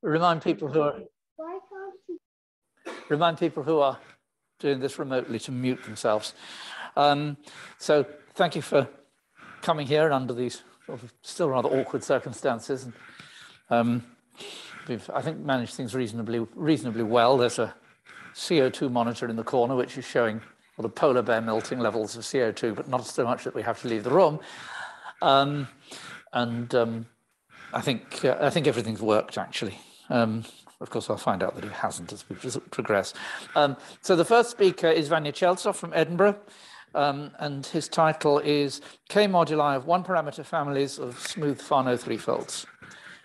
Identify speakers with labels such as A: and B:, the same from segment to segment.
A: remind people who are doing this remotely to mute themselves. So thank you for coming here under these still rather awkward circumstances. We've, I think, managed things reasonably well. There's a CO2 monitor in the corner, which is showing the polar bear melting levels of CO2, but not so much that we have to leave the room. I think everything's worked, actually. Of course, I'll find out that it hasn't as we progress. So the first speaker is Cheltsov from Edinburgh, and his title is K-moduli of one-parameter families of smooth Fano threefolds.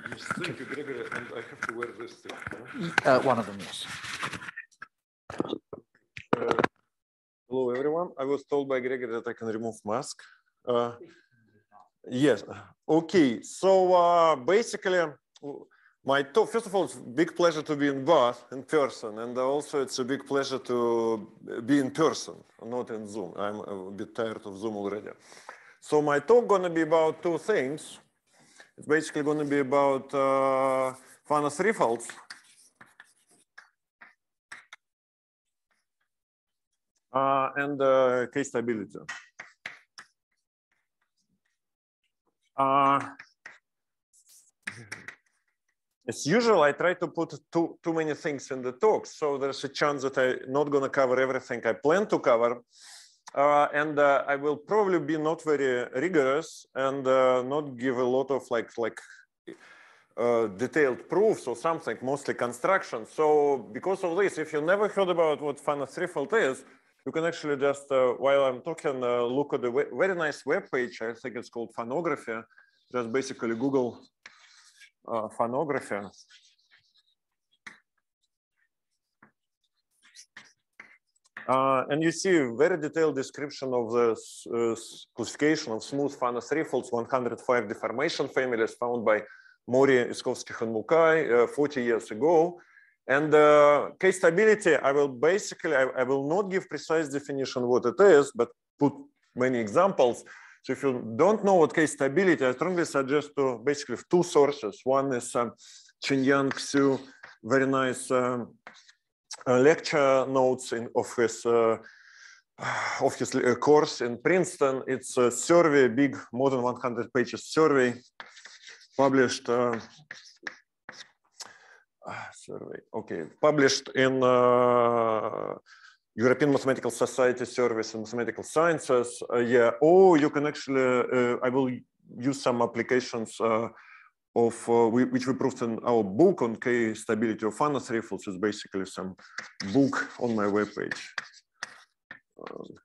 B: Yes, thank you, Gregory, and I have to wear this thing.
A: One of them, yes.
B: Hello, everyone. I was told by Gregory that I can remove mask. Yes. Okay. So basically, my talk, first of all, it's a big pleasure to be in Bath in person, and also it's a big pleasure to be in person, not in Zoom. I'm a bit tired of Zoom already. So my talk going to be about two things. It's basically going to be about Fano threefolds. And case stability. As usual, I try to put too many things in the talk, so there's a chance that I'm not going to cover everything I plan to cover. And I will probably be not very rigorous and not give a lot of detailed proofs or something, mostly construction. So because of this, if you never heard about what Fano threefold is, you can actually just, while I'm talking, look at the very nice web page. I think it's called Fanography. Just basically Google Fanography. And you see a very detailed description of the classification of smooth Fano threefolds, 105 deformation families found by Mori, Iskovskih, and Mulkai 40 years ago. And case stability, I will basically, I will not give precise definition what it is, but put many examples. So if you don't know what case stability, I strongly suggest to basically two sources. One is Chen-Yang Xu, very nice lecture notes of his course in Princeton. It's a survey, big, more than 100 pages survey, published. Published in European Mathematical Society Service and Mathematical Sciences. Or you can actually, I will use some applications of which we proved in our book on K-stability of Fano threefolds. Is basically some book on my webpage.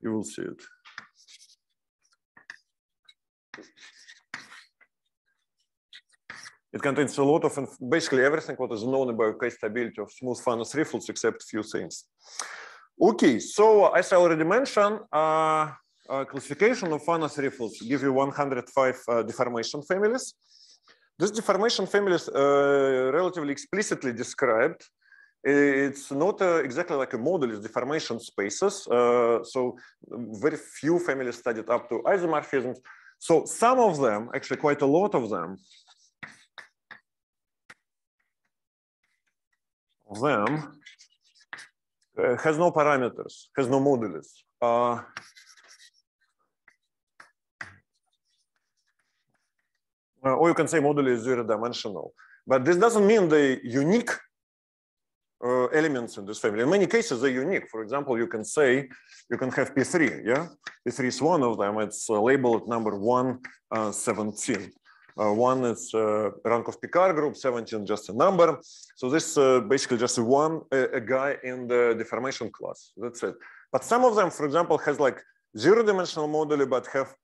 B: You will see it. It contains a lot of, basically everything what is known about K-stability of smooth Fano threefolds, except a few things. Okay, so as I already mentioned, classification of Fano threefolds give you 105 deformation families. These deformation families relatively explicitly described. It's not exactly like a model, it's deformation spaces. So very few families studied up to isomorphisms. So some of them, actually quite a lot of them, has no parameters, has no modulus. Or you can say moduli is zero-dimensional. But this doesn't mean the unique elements in this family. In many cases, they're unique. For example, you can say, you can have P3, yeah? P3 is one of them. It's labeled number 117. One is rank of Picard group, 17 just a number. So this basically just a guy in the deformation class. That's it. But some of them, for example, has like zero-dimensional moduli, but have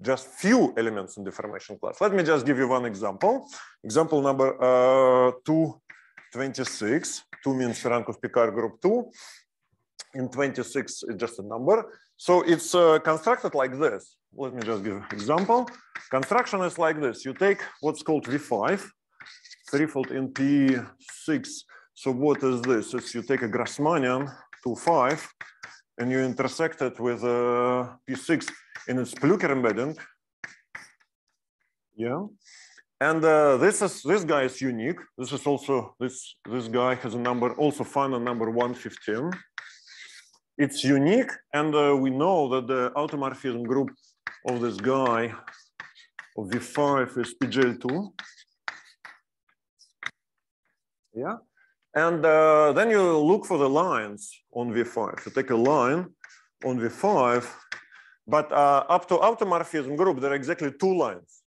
B: just few elements in deformation class. Let me just give you one example. Example number 226. 2 means rank of Picard group 2. In 26 is just a number. So it's constructed like this. Let me just give an example. Construction is like this. You take what's called V5, threefold in P6. So what is this? It's you take a Grassmannian 2,5 and you intersect it with P6 in its Plücker embedding. Yeah. And this guy is unique. This is also, this guy has a number, also Fano number 115. It's unique, and we know that the automorphism group of this guy of V5 is PGL2. Yeah, and then you look for the lines on V5. You take a line on V5, but up to automorphism group, there are exactly two lines.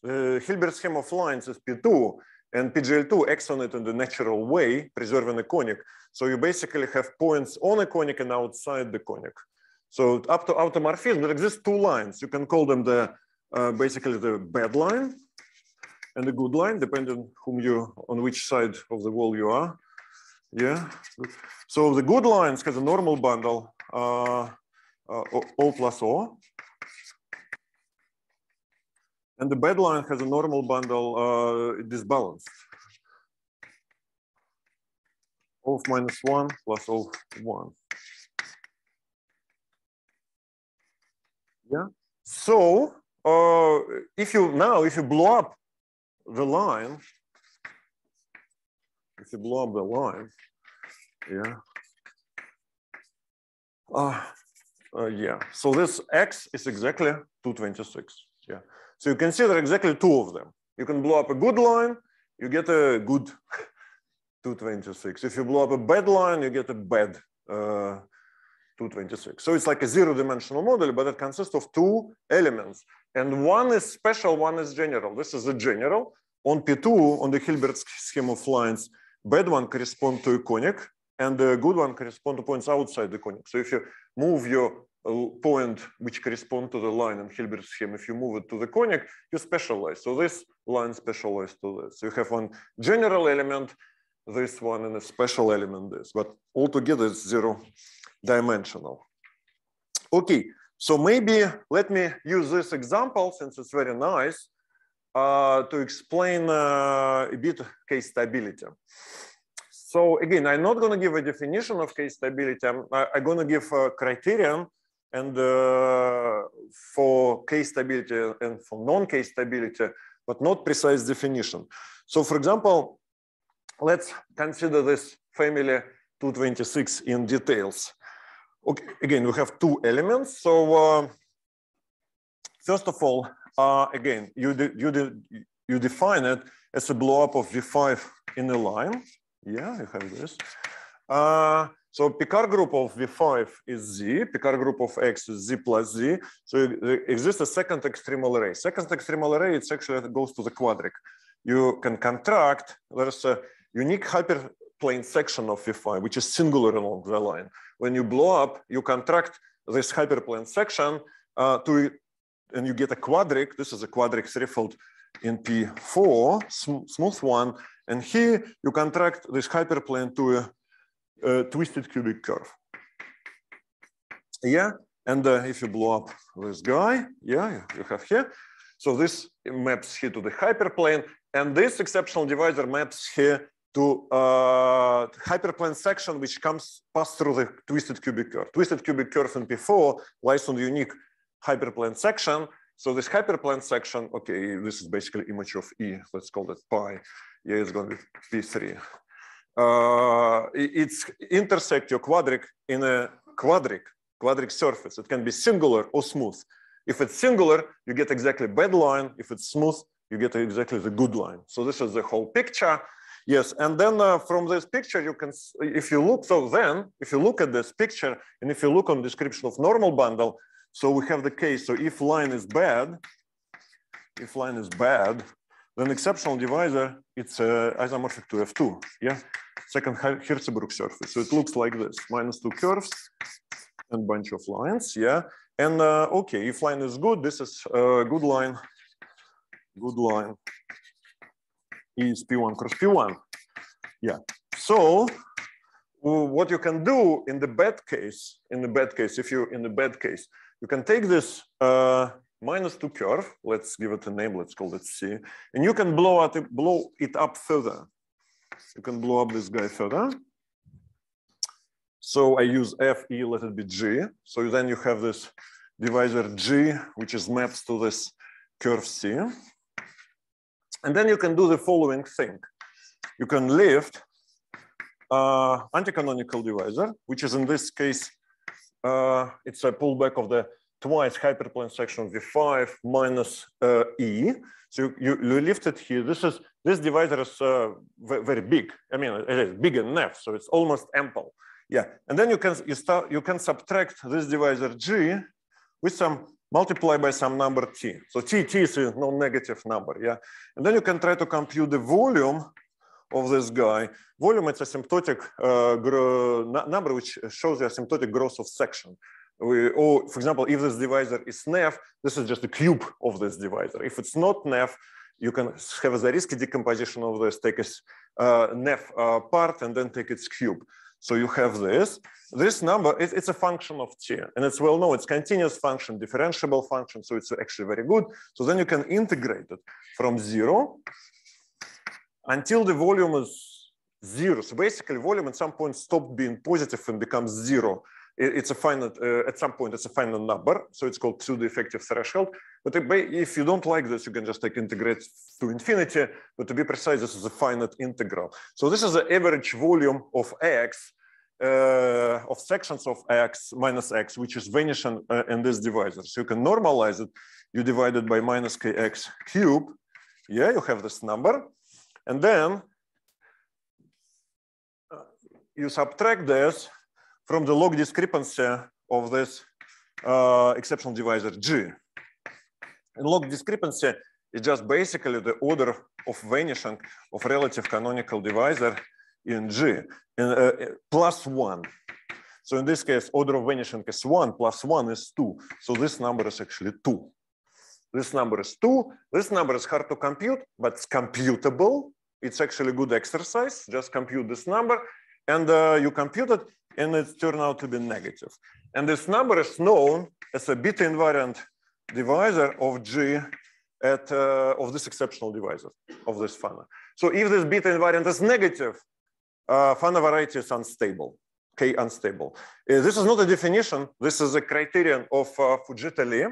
B: The Hilbert scheme of lines is P2, and PGL2 acts on it in the natural way, preserving a conic. So you basically have points on a conic and outside the conic. So up to automorphism, there exist two lines. You can call them the basically the bad line and the good line, depending on which side of the wall you are. Yeah. So the good lines has a normal bundle O plus O. And the bad line has a normal bundle disbalanced. O of -1 plus O of 1. Yeah. So if you blow up the line, yeah. Yeah. So this X is exactly 226. Yeah. So you can see there are exactly two of them. You can blow up a good line, you get a good 226. If you blow up a bad line, you get a bad 226. So it's like a zero-dimensional model, but it consists of two elements. And one is special, one is general. This is a general. On P2, on the Hilbert scheme of lines, bad one corresponds to a conic, and the good one corresponds to points outside the conic. So if you move your point which corresponds to the line in Hilbert scheme, if you move it to the conic, you specialize. So this line specializes to this. So you have one general element, this one, and a special element, this. But altogether, it's zero-dimensional. Okay, so maybe let me use this example, since it's very nice, to explain a bit case stability. So again, I'm not going to give a definition of case stability. I'm going to give a criterion and for case stability and for non-case stability, but not precise definition. So for example, let's consider this family 226 in details. Okay, again, we have two elements. So first of all, again, you define it as a blow up of V5 in a line. Yeah, you have this. So Picard group of V5 is Z, Picard group of X is Z plus Z. So there exists a second extremal array. Second extremal array, it's actually goes to the quadric. You can contract, there's a unique hyperplane section of V5, which is singular along the line. When you blow up, you contract this hyperplane section and you get a quadric. This is a quadric threefold in P4, smooth one. And here you contract this hyperplane to a twisted cubic curve. Yeah, and if you blow up this guy, yeah, you have here. So this maps here to the hyperplane, and this exceptional divisor maps here to hyperplane section which pass through the twisted cubic curve. Twisted cubic curve in P4 lies on the unique hyperplane section. So this hyperplane section, okay, this is basically image of E. Let's call it pi. Yeah, it's going to be P3. It's intersect your quadric in a quadric surface. It can be singular or smooth. If it's singular, you get exactly bad line. If it's smooth, you get exactly the good line. So this is the whole picture. Yes, and then from this picture, you can, if you look at this picture, and if you look on description of normal bundle, so we have the case. So if line is bad, then exceptional divisor, it's isomorphic to F2. Yeah, second Hirzebruch surface. So it looks like this: -2 curves and bunch of lines. Yeah, and okay, if line is good, this is good line. Good line is P1 cross P1. Yeah. So what you can do in the bad case, you can take this -2 curve. Let's give it a name. Let's call it C, and you can blow it up further. You can blow up this guy further. So I use F, E, let it be G. So then you have this divisor G, which is maps to this curve C. And then you can do the following thing. You can lift anti-canonical divisor, which is in this case, it's a pullback of the twice hyperplane section V5 minus E. So you lift it here. This divisor is very big. I mean, it is big enough, so it's almost ample. Yeah, and then you can subtract this divisor G with some multiply by some number T. So T is a non-negative number. Yeah, and then you can try to compute the volume of this guy. Volume is a asymptotic number which shows the asymptotic growth of section. Or, for example, if this divisor is NEF, this is just the cube of this divisor. If it's not NEF, you can have the risky decomposition of this, take its NEF part and then take its cube. So you have this number, it's a function of T, and it's well known, it's continuous function, differentiable function, so it's actually very good. So then you can integrate it from 0 until the volume is 0. So basically volume at some point stops being positive and becomes 0. It's a finite, at some point it's a finite number, so it's called pseudo-effective threshold. But if you don't like this, you can just integrate to infinity, but to be precise, this is a finite integral. So this is the average volume of X, of sections of X minus X, which is vanishing in this divisor. So you can normalize it, you divide it by minus Kx cube, yeah, you have this number, and then you subtract this from the log discrepancy of this exceptional divisor G. And log discrepancy is just basically the order of vanishing of relative canonical divisor in G, plus 1. So in this case, order of vanishing is 1, plus 1 is 2. So this number is actually 2. This number is 2. This number is hard to compute, but it's computable. It's actually a good exercise. Just compute this number, and you compute it, and it turned out to be negative. And this number is known as a beta invariant divisor of G of this exceptional divisor of this Fano. So if this beta invariant is negative, Fano variety is unstable, K unstable. This is not a definition. This is a criterion of Fujita-Lee.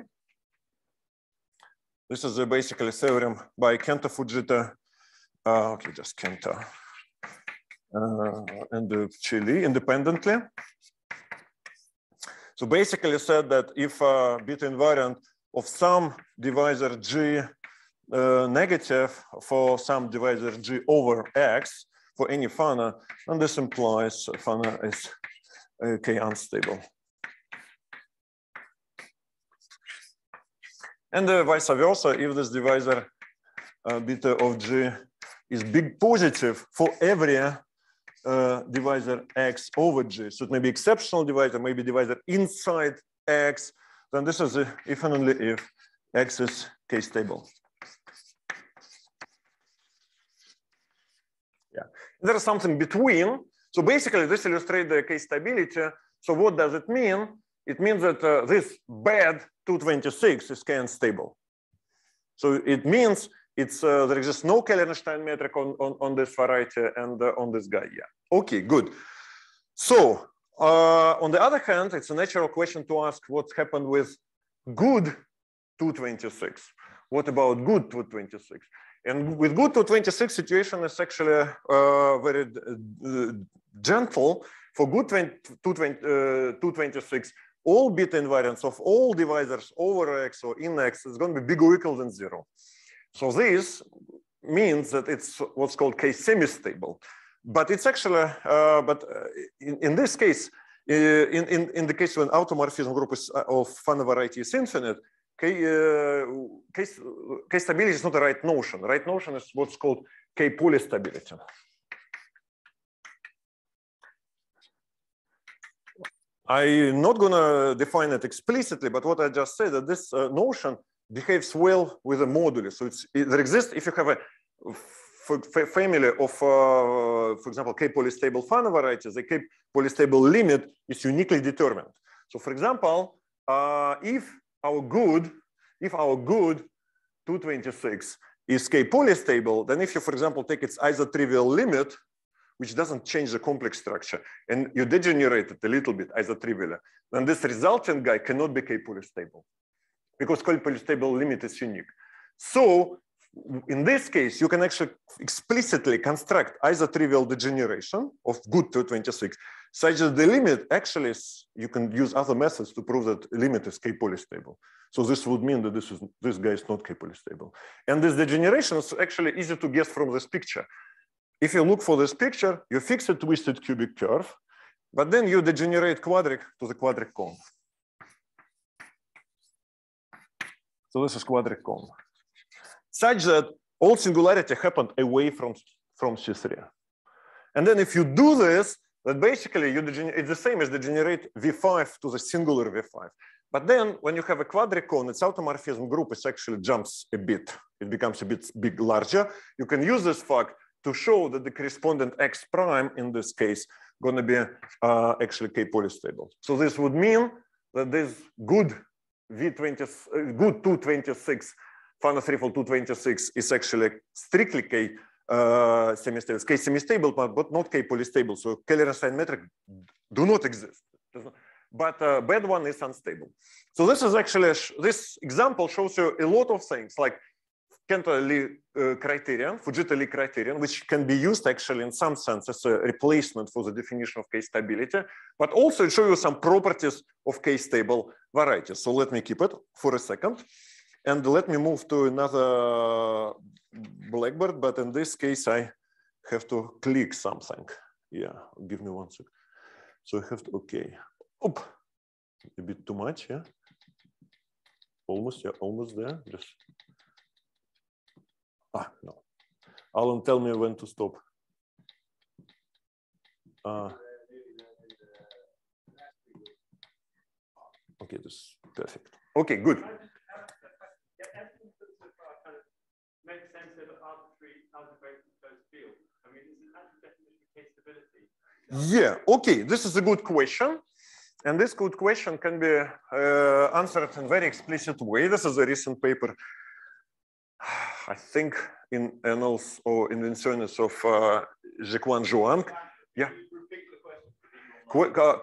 B: This is basically a theorem by Kenta Fujita. Okay, just Kenta. And Chile independently. So basically said that if beta invariant of some divisor G negative for some divisor G over X for any Fano, and this implies Fano is K unstable. And vice versa, if this divisor beta of G is big positive for every divisor X over G. So it may be exceptional divisor, maybe divisor inside X. Then this is if and only if X is K stable. Yeah, there is something between. So basically this illustrates the K stability. So what does it mean? It means that this bad 226 is K unstable. So it means there exists no Kähler-Neinstein metric on this variety and on this guy. Yeah. Okay, good. So on the other hand, it's a natural question to ask what's happened with good 226. What about good 226? And with good 226, situation is actually very gentle. For good 226, all beta invariants of all divisors over X or in X is going to be bigger or equal than 0. So this means that it's what's called K semi-stable, but it's actually, in this case, in the case when automorphism group is of Fano variety is infinite, K stability is not the right notion. The right notion is what's called K polystability. I'm not going to define it explicitly, but what I just said that this notion behaves well with a moduli. So there exists, if you have a family of, for example, K polystable Fano varieties, the K polystable limit is uniquely determined. So for example, if our good 226 is K polystable, then if you, for example, take its isotrivial limit, which doesn't change the complex structure, and you degenerate it a little bit isotrivially, then this resultant guy cannot be K polystable, because K polystable limit is unique. So in this case, you can actually explicitly construct either trivial degeneration of good to 26, such that the limit actually is, you can use other methods to prove that the limit is K-polystable. So this would mean that this guy is not K-polystable. And this degeneration is actually easy to guess from this picture. If you look for this picture, you fix a twisted cubic curve, but then you degenerate quadric to the quadric cone. So this is quadric cone, such that all singularity happened away from C3. And then if you do this, that basically it's the same as degenerate V5 to the singular V5. But then when you have a quadric cone, its automorphism group is actually jumps a bit. It becomes a bit larger. You can use this fact to show that the correspondent X prime in this case going to be actually K-polystable. So this would mean that this good good 226 Fano threefold 226 is actually strictly K semistable. It's K semistable, but not K polystable. So Keller-Einstein metric do not exist. But bad one is unstable. So this is actually, this example shows you a lot of things like Cantor-Lie criterion, Fujita-Lie criterion, which can be used actually in some sense as a replacement for the definition of K-stability, but also it shows you some properties of K-stable varieties. So let me keep it for a second. And let me move to another blackboard, but in this case, I have to click something. Yeah, give me 1 second. So I have to, okay. Oop, a bit too much, yeah. Almost, yeah, almost there. Just. No. Alan, tell me when to stop. Okay, this is perfect. Okay, good.
C: Make sense of arbitrary closed field. I mean, this is actual definition of K-stability.
B: Yeah, okay, this is a good question. And this good question can be answered in a very explicit way. This is a recent paper, I think in Annals or in the Insurance of Jacquan Zhuang. Yeah.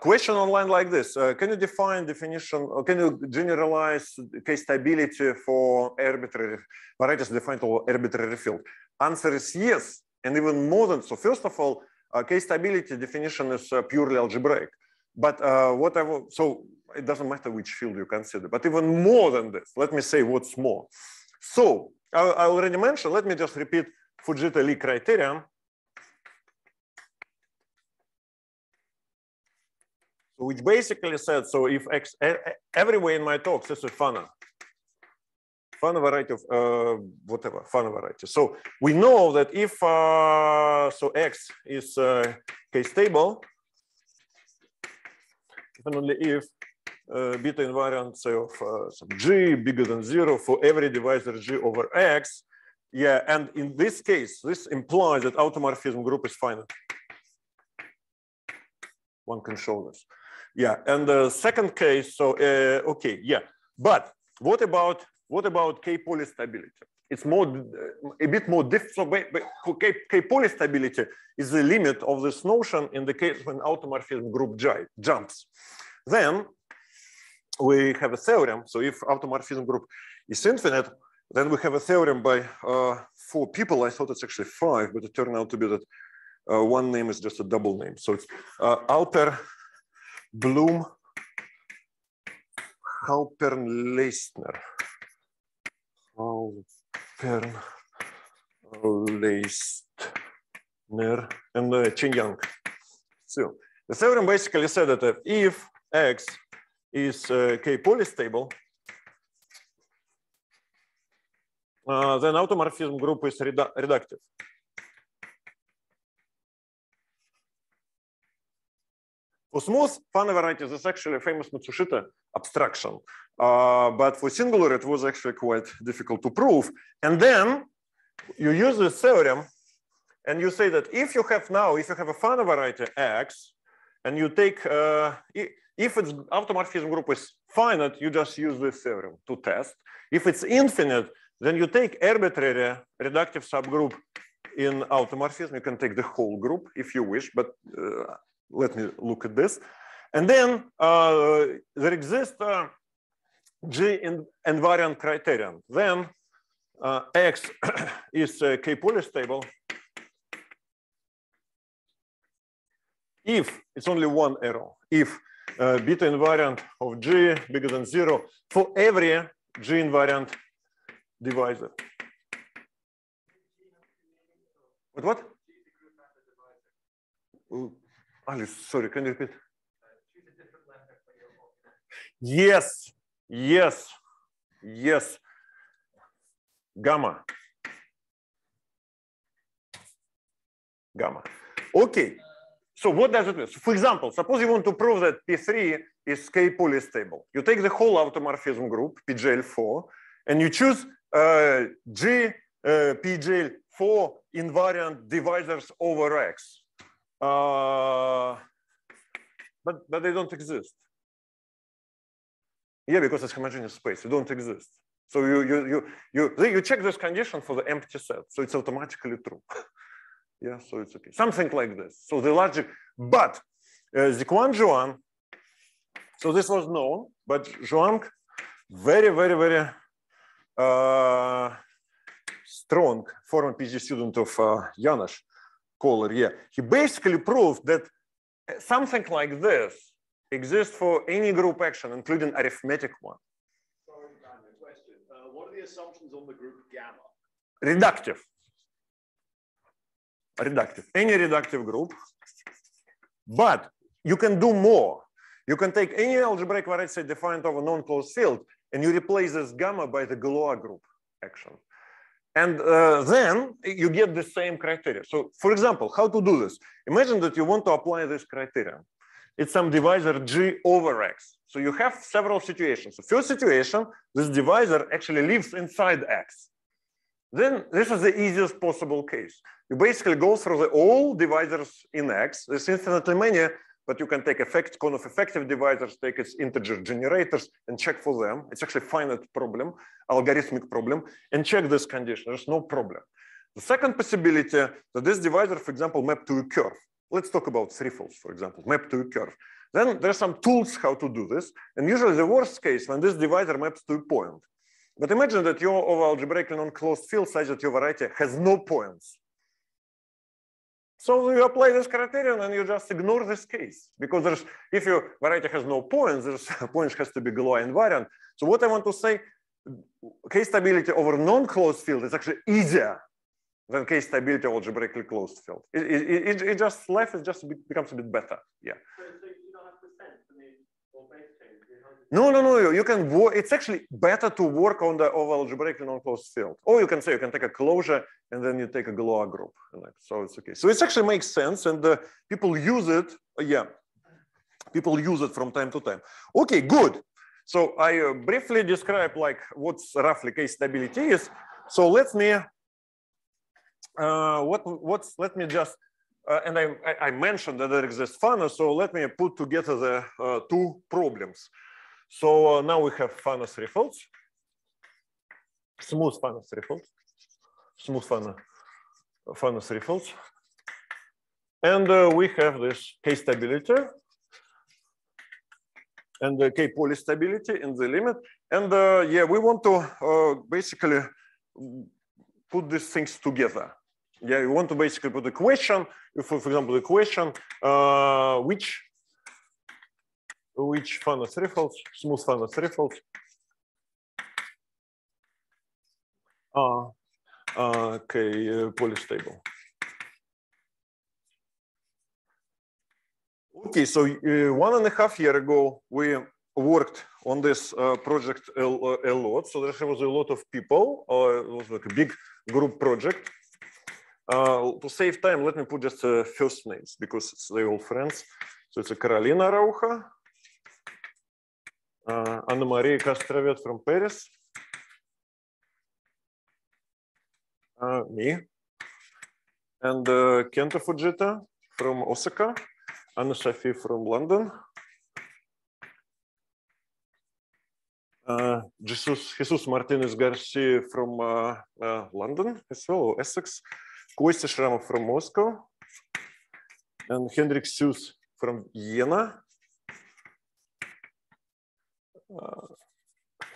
B: Question online like this. Can you define definition, or can you generalize K-stability for arbitrary varieties defined over arbitrary field? Answer is yes, and even more than so. First of all, K-stability definition is purely algebraic. But so it doesn't matter which field you consider, but even more than this, let me say what's more. So I already mentioned, let me just repeat Fujita-Lie criterion. Which basically said, so if X, everywhere in my talks, this is Fano variety of whatever, Fano variety. So we know that if, so X is K-stable, if and only if beta invariant of some G bigger than 0 for every divisor G over X. Yeah, and in this case, this implies that automorphism group is finite. One can show this. Yeah, and the second case, so okay, yeah, but what about K-polystability? It's more a bit more difficult. So K-polystability is the limit of this notion in the case when automorphism group jumps. Then we have a theorem. So if automorphism group is infinite, then we have a theorem by 4 people. I thought it's actually 5, but it turned out to be that one name is just a double name. So it's Alper, Bloom, Halpern-Leistner. Halpern-Leistner and Chen Yang. So the theorem basically said that if X is K-polystable, then automorphism group is reductive. For smooth Fano varieties, it's actually a famous Matsushita abstraction. But for singular, it was actually quite difficult to prove. And then you use this theorem and you say that if you have a Fano variety X, and you take, if its automorphism group is finite, you just use this theorem to test. If it's infinite, then you take arbitrary reductive subgroup in automorphism. You can take the whole group if you wish, but let me look at this. And then there exists G invariant criterion. Then X is a K-polystable if it's only one error, if beta invariant of G bigger than 0 for every G invariant divisor. What? Alice, sorry, can you repeat? Yes, yes, yes. Gamma. Gamma. Okay. So what does it mean? So for example, suppose you want to prove that P3 is K-polystable. You take the whole automorphism group, PGL4, and you choose G PGL4 invariant divisors over X. But they don't exist. Yeah, because it's homogeneous space. They don't exist. So you check this condition for the empty set. So it's automatically true. Yeah, so it's okay. Something like this. So the logic, but Zhuang Zhuang, so this was known, but Zhuang, very, very, very strong former PhD student of Janusz Kohler, yeah. He basically proved that something like this exists for any group action, including arithmetic one.
D: Sorry, question. What are the assumptions on the group gamma?
B: Reductive. Reductive, any reductive group, but you can do more. You can take any algebraic variety set defined over non-closed field and you replace this gamma by the Galois group action. And then you get the same criteria. So for example, how to do this? Imagine that you want to apply this criterion. It's some divisor G over X. So you have several situations. The first situation, this divisor actually lives inside X. Then this is the easiest possible case. You basically go through all divisors in X. There's infinitely many, but you can take cone of effective divisors, take its integer generators and check for them. It's actually a finite problem, algorithmic problem, and check this condition. There's no problem. The second possibility that this divisor, for example, map to a curve. Let's talk about threefolds, for example, map to a curve. Then there's some tools how to do this. And usually the worst case when this divisor maps to a point. But imagine that your over algebraically non-closed field such that your variety has no points. So you apply this criterion and you just ignore this case because if your variety has no points, there's points has to be Galois invariant. So what I want to say, K-stability over non-closed field is actually easier than K-stability over algebraically closed field. It just life becomes a bit better. Yeah.
C: So you don't have to sense for me or base change.
B: No. You can work. It's actually better to work on the over algebraically non-closed field. Or you can say you can take a closure and then you take a Galois group. So it's okay. So it actually makes sense, and people use it. Yeah, people use it from time to time. Okay, good. So I briefly describe like what's roughly K-stability is. So let me let me just and I mentioned that there exists Fano. So let me put together the two problems. So now we have Fano threefolds, smooth Fano threefolds, smooth Fano threefolds, and we have this K-stability and the K-polystability in the limit. And yeah, we want to basically put these things together. Yeah, you want to basically put the question, for example, the question which Fano threefolds, smooth Fano threefolds are polystable. Okay, so 1.5 years ago, we worked on this project a lot. So there was a lot of people. It was like a big group project. To save time, let me put just first names because they're all friends. So it's a Carolina Raucha, Anna-Maria Castrovet from Paris, me, and Kenta Fujita from Osaka, Anne-Sophie from London, Jesus Martinez Garcia from London as well, Essex, Kostya Shramov from Moscow, and Hendrik Seuss from Vienna.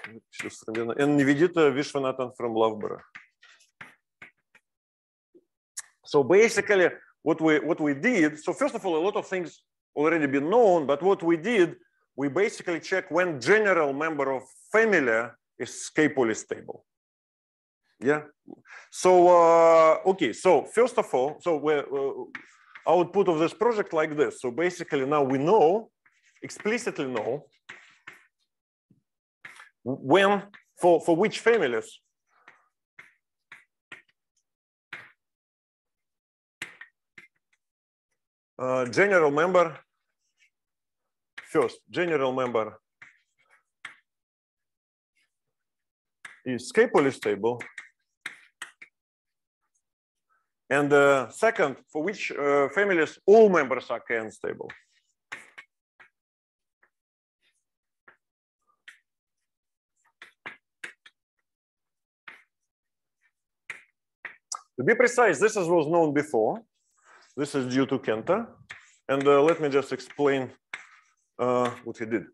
B: And Nivedita Vishwanathan from Loughborough. So basically, what we did, so first of all, a lot of things already been known, but what we did, we basically check when general member of family is K-polystable. Yeah. So okay. So first of all, so output of this project like this. So basically, now we know, explicitly know, when for which families general member, first general member is K-polystable, and second, for which families all members are K-unstable. To be precise, this was known before. This is due to Kenta. And let me just explain what he did.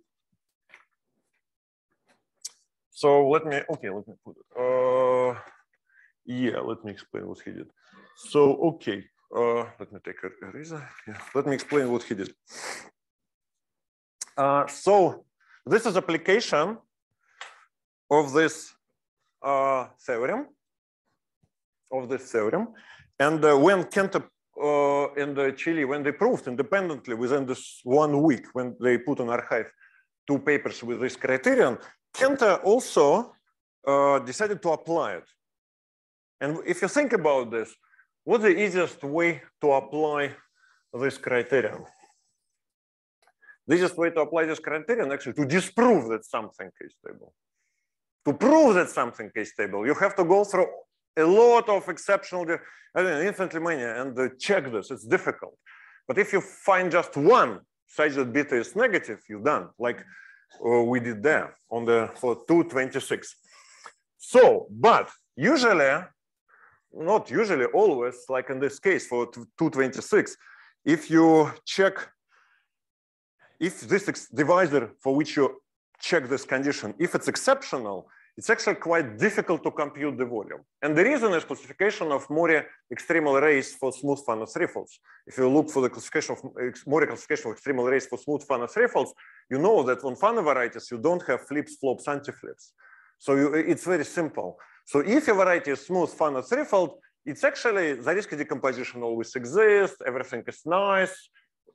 B: So let me put it. Yeah, let me explain what he did. So, okay, let me take a eraser. Yeah, let me explain what he did. So this is application of this theorem. And when Kenta and Chile, when they proved independently within this 1 week, when they put on archive 2 papers with this criterion, Kenta also decided to apply it. And if you think about this, what's the easiest way to apply this criterion? The easiest way to apply this criterion actually to disprove that something K-stable. To prove that something K-stable, you have to go through a lot of exceptional, infinitely many, and check this. It's difficult. But if you find just one such that beta is negative, you're done, like we did there on for 226. So, but usually, not usually, always, like in this case for 226, if you check, if this divisor for which you check this condition, if it's exceptional, it's actually quite difficult to compute the volume. And the reason is classification of Mori extremal arrays for smooth Fano threefolds. If you look for the classification of Mori classification of extremal arrays for smooth Fano threefolds, you know that on Fano varieties, you don't have flips, flops, anti-flips. So it's very simple. So if a variety is smooth Fano threefold, it's actually the risk decomposition always exists, everything is nice.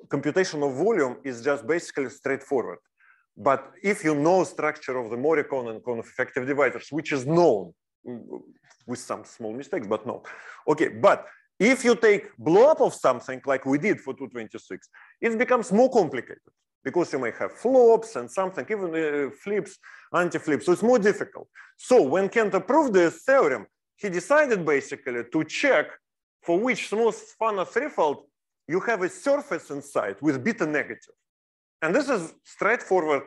B: Computation of volume is just basically straightforward. But if you know structure of the Mori cone and cone of effective divisors, which is known with some small mistakes, but no. Okay, but if you take blow up of something like we did for 226, it becomes more complicated because you may have flops and something, even flips, anti-flips. So it's more difficult. So when Kenta proved this theorem, he decided basically to check for which smooth Fano threefold you have a surface inside with beta negative. And this is straightforward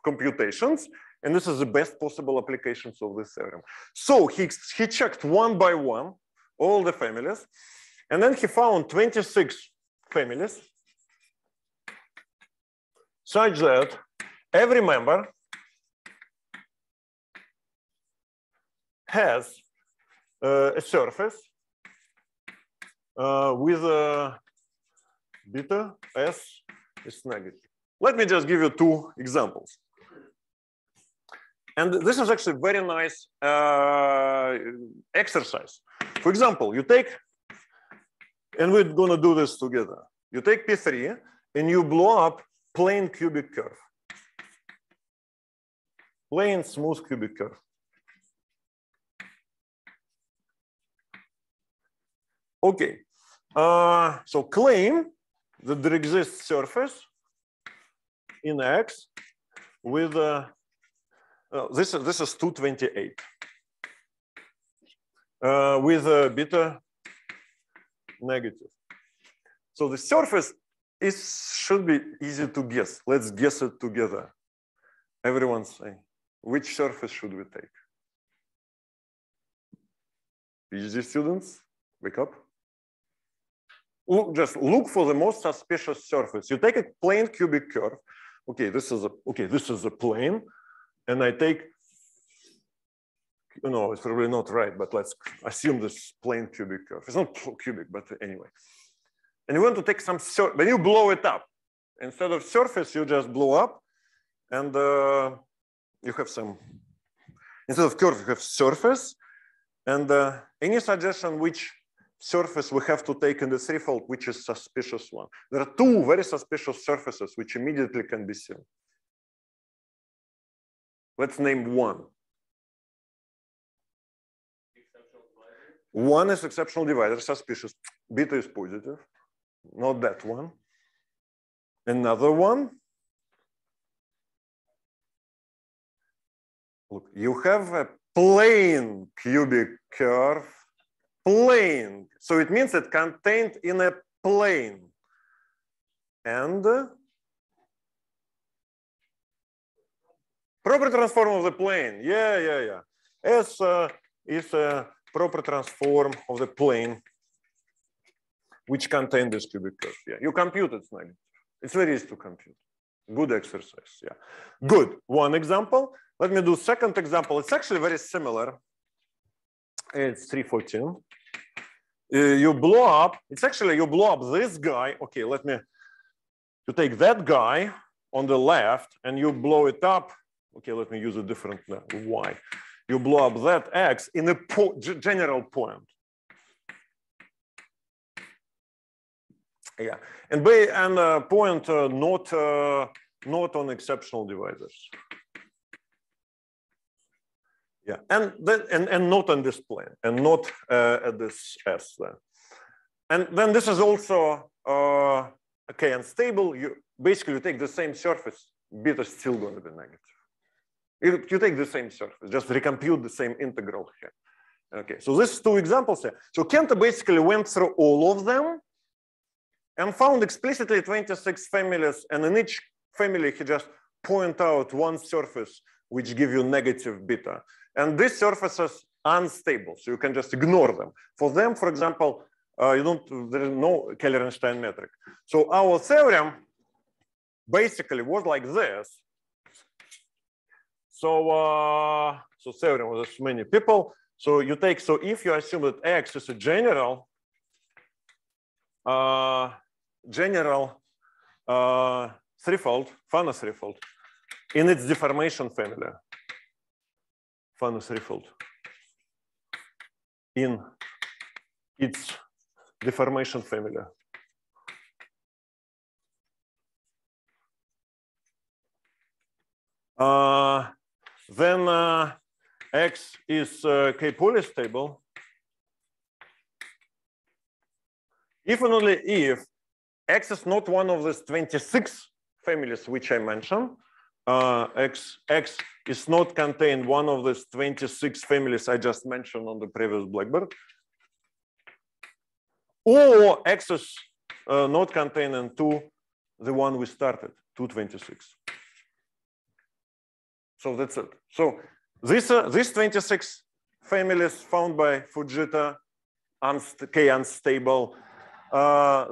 B: computations, and this is the best possible applications of this theorem. So he checked one by one all the families, and then he found 26 families such that every member has a surface with a beta S is negative. Let me just give you 2 examples. And this is actually a very nice exercise. For example, you take, and we're going to do this together. You take P3 and you blow up plane cubic curve. Plane smooth cubic curve. Okay. So claim that there exists surface in X with this is 228 with beta negative. So the surface should be easy to guess. Let's guess it together. Everyone say, which surface should we take? PhD students, wake up. Just look for the most suspicious surface. You take a plane cubic curve. Okay, this is a plane, and I take, no, it's probably not right, but let's assume this plane cubic curve. It's not cubic, but anyway. And you want to take some, then you blow it up. Instead of surface, you just blow up, and you have some, instead of curve, you have surface. And any suggestion which surface we have to take in the threefold, which is suspicious one? There are two very suspicious surfaces which immediately can be seen. Let's name one. One is exceptional divisor, suspicious. Beta is positive. Not that one. Another one. Look, you have a plane cubic curve. Plane. So it means it contained in a plane. And proper transform of the plane. Yeah. S is a proper transform of the plane which contain this cubic curve. Yeah, you compute it's negative. It's very easy to compute. Good exercise. Yeah, good. One example. Let me do second example. It's actually very similar. It's 314. You blow up. It's actually you blow up this guy. Okay, you take that guy on the left and you blow it up. Okay, let me use a different Y. You blow up that X in a general point. Yeah, and point not on exceptional divisors. Yeah, and not on this plane, and not at this S there. And then this is also okay, unstable. You basically take the same surface, beta is still going to be negative. You take the same surface, just recompute the same integral here. Okay, so this is two examples here. So Kent basically went through all of them and found explicitly 26 families, and in each family he just point out one surface which give you negative beta. And these surfaces are unstable, so you can just ignore them. For them, for example, there is no Keller-Einstein metric. So our theorem basically was like this. So theorem was many people. So you take, so if you assume that X is a general threefold, Fano threefold, in its deformation family, Fano threefold, in its deformation family. Then X is K-moduli stable if and only if X is not one of these 26 families which I mentioned. X is not contained one of these 26 families I just mentioned on the previous Blackboard, or X is not contained in the one we started, 226. So that's it. So these 26 families found by Fujita, K unstable.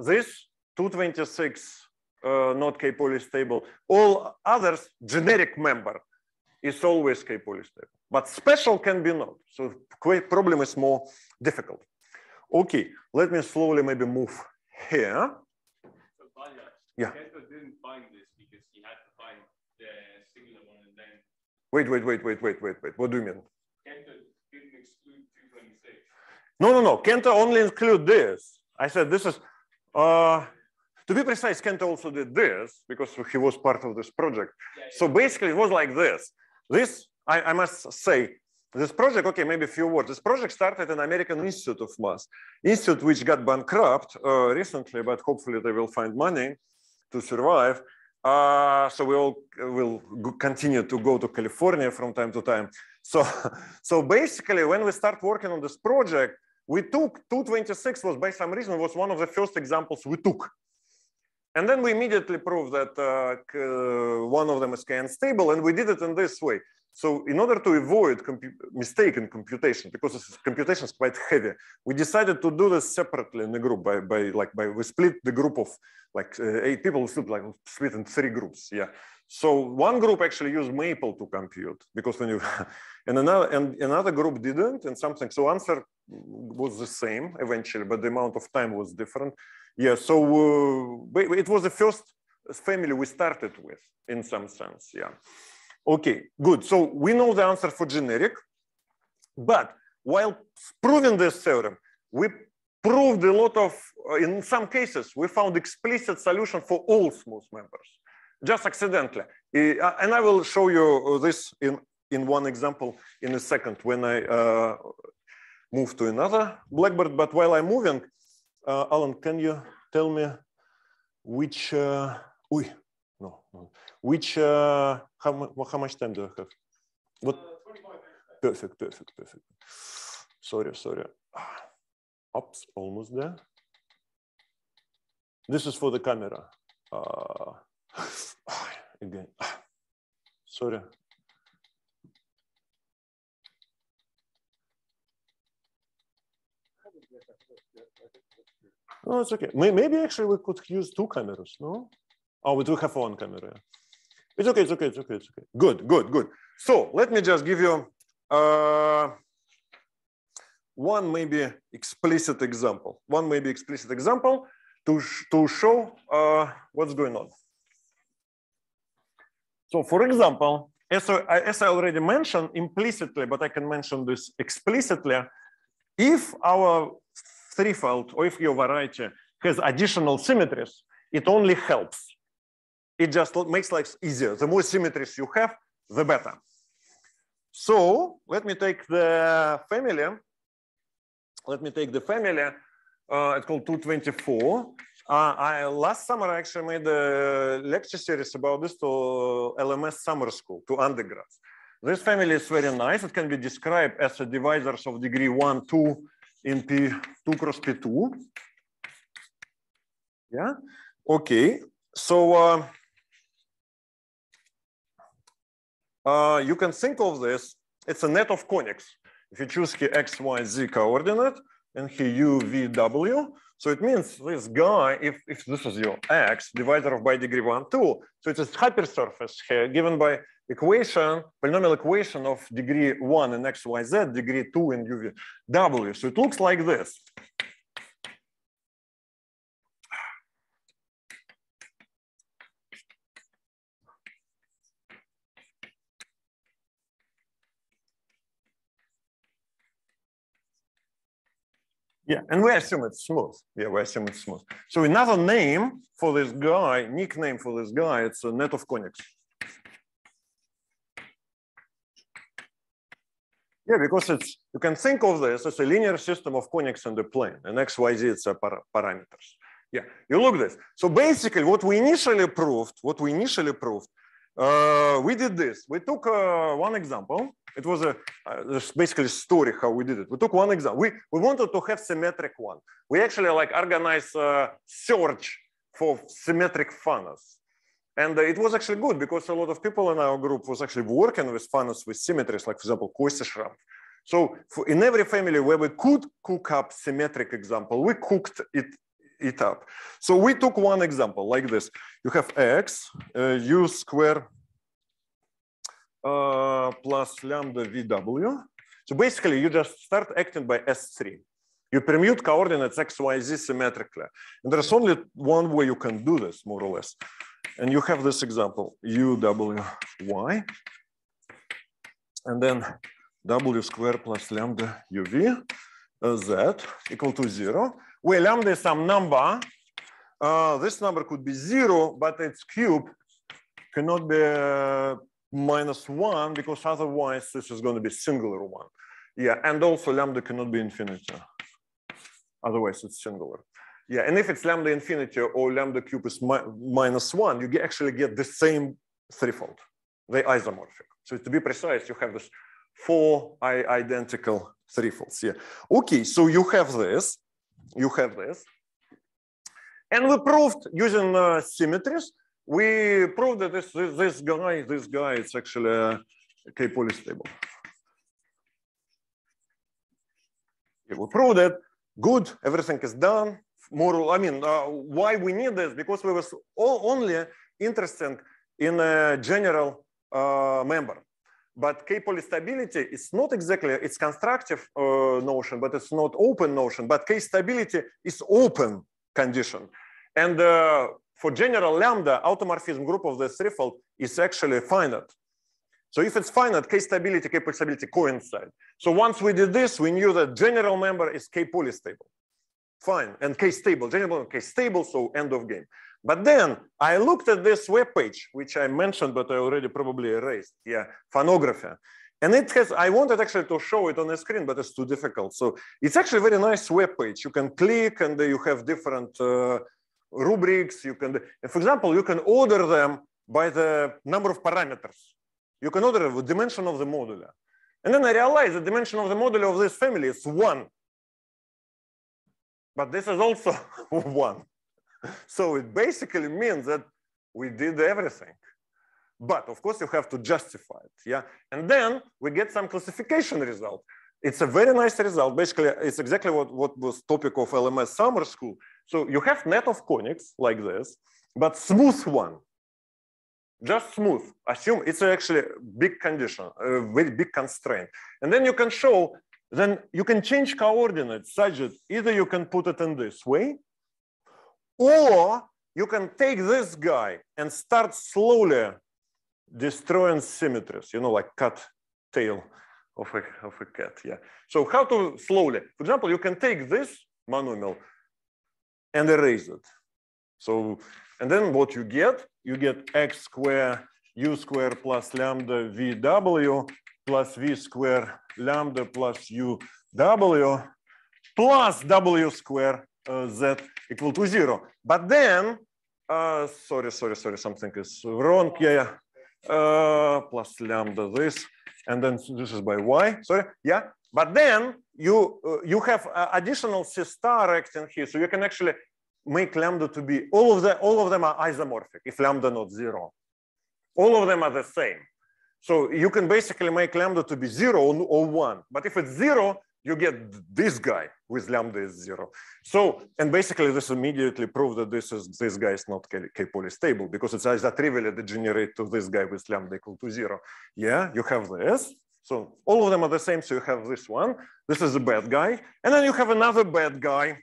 B: This 226 not K-moduli stable. All others, generic member is always K-moduli stable, but special can be not. So problem is more difficult. Okay, let me slowly maybe move here.
C: So Balya,
B: yeah.
C: Kento didn't find this because he had to find the singular one and then.
B: Wait. What do you mean?
C: Kento didn't exclude 226.
B: No. Kento only include this. I said this is, to be precise, Kento also did this because he was part of this project. Yeah. So basically it was like this. I must say, this project, okay, maybe a few words. This project started in American Institute of Math, institute which got bankrupt recently, but hopefully they will find money to survive. So we all will continue to go to California from time to time. So basically, when we start working on this project, we took 226 was by some reason was one of the first examples we took. And then we immediately proved that one of them is K-unstable, and we did it in this way. So in order to avoid mistake in computation, because this computation is quite heavy, we decided to do this separately in the group we split the group of 8 people, we split in 3 groups. Yeah. So one group actually used Maple to compute because when you, and another group didn't, and something. So answer was the same eventually, but the amount of time was different. Yeah, so it was the first family we started with in some sense, yeah. Okay, good. So we know the answer for generic, but while proving this theorem, we proved a lot of, in some cases, we found explicit solution for all smooth members, just accidentally. And I will show you this in one example in a second when I move to another Blackboard. But while I'm moving, Alan, can you tell me which, which, how much time do I have? What? 25 minutes. Perfect. Sorry. Oops, almost there. This is for the camera. Again, sorry. No, it's okay. Maybe actually we could use two cameras, no? Oh, we do have one camera. It's okay. Good. So let me just give you one maybe explicit example. To show what's going on. So for example, as I already mentioned implicitly, but I can mention this explicitly, if our threefold or if your variety has additional symmetries, it only helps. It just makes life easier. The more symmetries you have, the better. So let me take the family. It's called 224. Last summer, I actually made a lecture series about this to LMS summer school, to undergrads. This family is very nice. It can be described as a divisors of degree 1, 2 in P2 cross P2. Yeah. Okay. So you can think of this. It's a net of conics. If you choose here x, y, z coordinate and here u, v, w. So it means this guy, if this is your x, divisor of by degree 1, 2. So it's a hypersurface here given by equation, polynomial equation of degree 1 in x, y, z, degree 2 in u, v, w. So it looks like this. Yeah, and we assume it's smooth. So another name for this guy, nickname for this guy, it's a net of conics. Yeah, because it's, you can think of this as a linear system of conics in the plane, and x, y, z, it's a parameters. Yeah, you look at this. So basically what we initially proved, we did this. We took one example. It was basically a story how we did it. We took one example. We wanted to have symmetric one. We actually like organized a search for symmetric Fanos. And it was actually good because a lot of people in our group was actually working with Fanos with symmetries, like for example, Kosi. So in every family where we could cook up symmetric example, we cooked it up. So we took one example like this. You have x, u square plus lambda vw. So basically you just start acting by S3. You permute coordinates x, y, z symmetrically. And there's only one way you can do this, more or less. And you have this example, u, w, y. And then w square plus lambda uv z equal to 0. Where lambda is some number. This number could be 0, but its cube cannot be -1 because otherwise this is going to be singular one. Yeah, and also lambda cannot be infinity. Otherwise it's singular. Yeah, and if it's lambda infinity or lambda cube is -1, you actually get the same threefold. They're isomorphic. So to be precise, you have this 4 identical threefolds. Yeah. Okay, so you have this. And we proved using symmetries. We proved that this guy is actually a K-polystable. Yeah, we proved it. Good, everything is done. Why we need this? Because we was only interested in a general member. But K-polystability is not exactly, it's constructive notion, but it's not open notion. But K-stability is open condition. And for general lambda, automorphism group of the threefold is actually finite. So if it's finite, K-stability, K-polystability coincide. So once we did this, we knew that general member is K-polystable. Fine, and K-stable, general member K-stable, so end of game. But then I looked at this web page, which I mentioned, but I already probably erased. Yeah, Fanography. And it has, I wanted actually to show it on the screen, but it's too difficult. So it's actually a very nice web page. You can click and you have different rubrics. You can, for example, you can order them by the number of parameters. You can order the dimension of the modular. And then I realized the dimension of the modular of this family is 1. But this is also 1. So it basically means that we did everything. But of course, you have to justify it. Yeah. And then we get some classification result. It's a very nice result. Basically, it's exactly what was topic of LMS summer school. So you have net of conics like this, but smooth one. Just smooth. Assume it's actually a big condition, a very big constraint. And then you can show, then you can change coordinates such that either you can put it in this way, or you can take this guy and start slowly destroying symmetries, you know, like cat tail of a cat. Yeah. So how to slowly? For example, you can take this monomial and erase it. So, and then what you get x square u square plus lambda vw plus v square lambda plus uw plus w square z equal to 0. But then, sorry, something is wrong. Yeah. Plus lambda this, and then this is by y. Sorry, yeah. But then you have additional C star acting here, so you can actually make lambda to be all of them are isomorphic if lambda not 0. All of them are the same. So you can basically make lambda to be 0 or 1. But if it's 0, you get this guy with lambda is 0. So, and basically this immediately proves that this guy is not K-polystable because it's either trivially degenerate to this guy with lambda equal to 0. Yeah, you have this. So all of them are the same. So you have this one. This is a bad guy. And then you have another bad guy,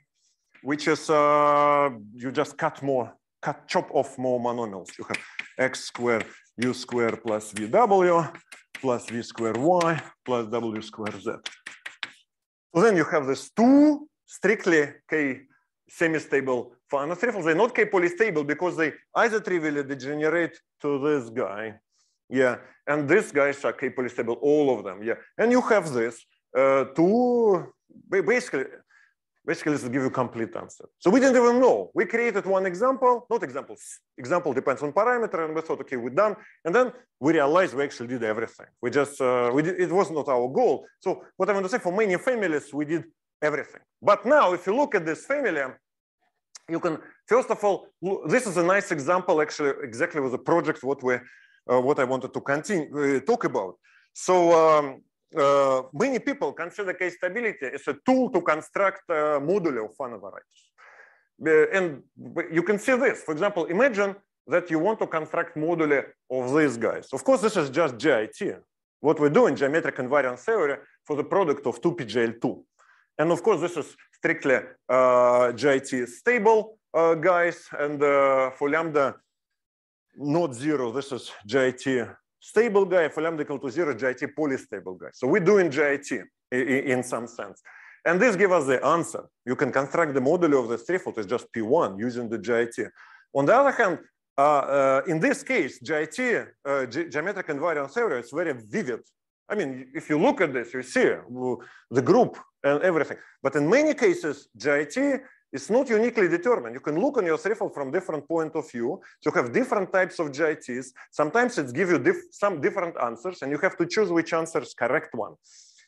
B: which is you just chop off more monomials. You have x square u square plus vw plus v square y plus w square z. So then you have these two strictly K semi-stable Fano threefolds. They're not K-polystable because they either trivially degenerate to this guy. Yeah, and these guys are K-polystable, all of them. Yeah, and you have this two, basically this will give you a complete answer. So we didn't even know. We created one example, not examples. Example depends on parameter, and we thought, okay, we're done. And then we realized we actually did everything. We just, it was not our goal. So what I want to say, for many families, we did everything. But now, if you look at this family, you can, first of all, this is a nice example, actually, exactly with the project, what I wanted to continue, talk about. So, many people consider K-stability as a tool to construct moduli of Fano varieties. And you can see this. For example, imagine that you want to construct moduli of these guys. Of course, this is just GIT. What we do in geometric invariant theory for the product of 2PGL2. And of course, this is strictly GIT stable guys. And for lambda not 0, this is GIT stable guy. For lambda equal to 0, GIT polystable guy. So we're doing GIT in some sense. And this gives us the answer. You can construct the moduli of the threefold as just P1 using the GIT. On the other hand, in this case, GIT, geometric invariant theory, is very vivid. I mean, if you look at this, you see the group and everything. But in many cases, GIT is not uniquely determined. You can look on your threefold from different point of view. So you have different types of GITs. Sometimes it gives you some different answers, and you have to choose which answer is correct one.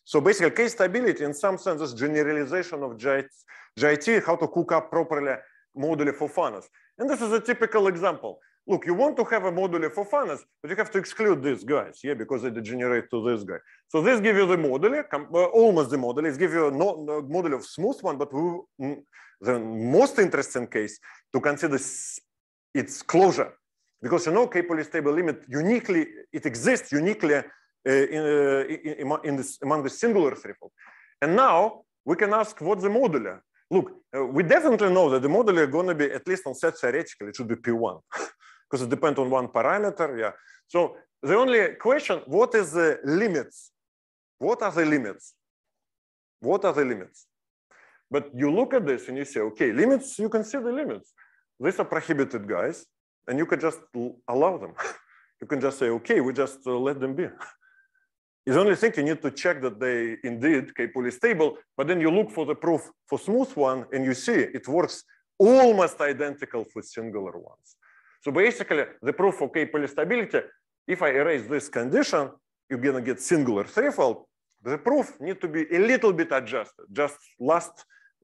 B: So basically, K-stability, in some sense, is generalization of GIT, how to cook up properly moduli for Fanos. And this is a typical example. Look, you want to have a moduli for Fanos, but you have to exclude these guys, yeah, because they degenerate to this guy. So this gives you the moduli, almost the moduli. It gives you a moduli of smooth one, but the most interesting case to consider its closure. Because you know K-polystable limit uniquely, it exists uniquely among the singular threefold. And now we can ask what's the modular. Look, we definitely know that the modular are going to be, at least on set theoretically, it should be P1 because it depends on one parameter. Yeah. So the only question, what is the limits? What are the limits? What are the limits? But you look at this and you say, okay, limits, you can see the limits. These are prohibited guys, and you can just allow them. You can just say, okay, we just let them be. It's the only thing you need to check that they indeed K-polystable, but then you look for the proof for smooth one and you see it works almost identical for singular ones. So basically the proof for K-polystability, if I erase this condition, you're gonna get singular threefold. The proof need to be a little bit adjusted. Just last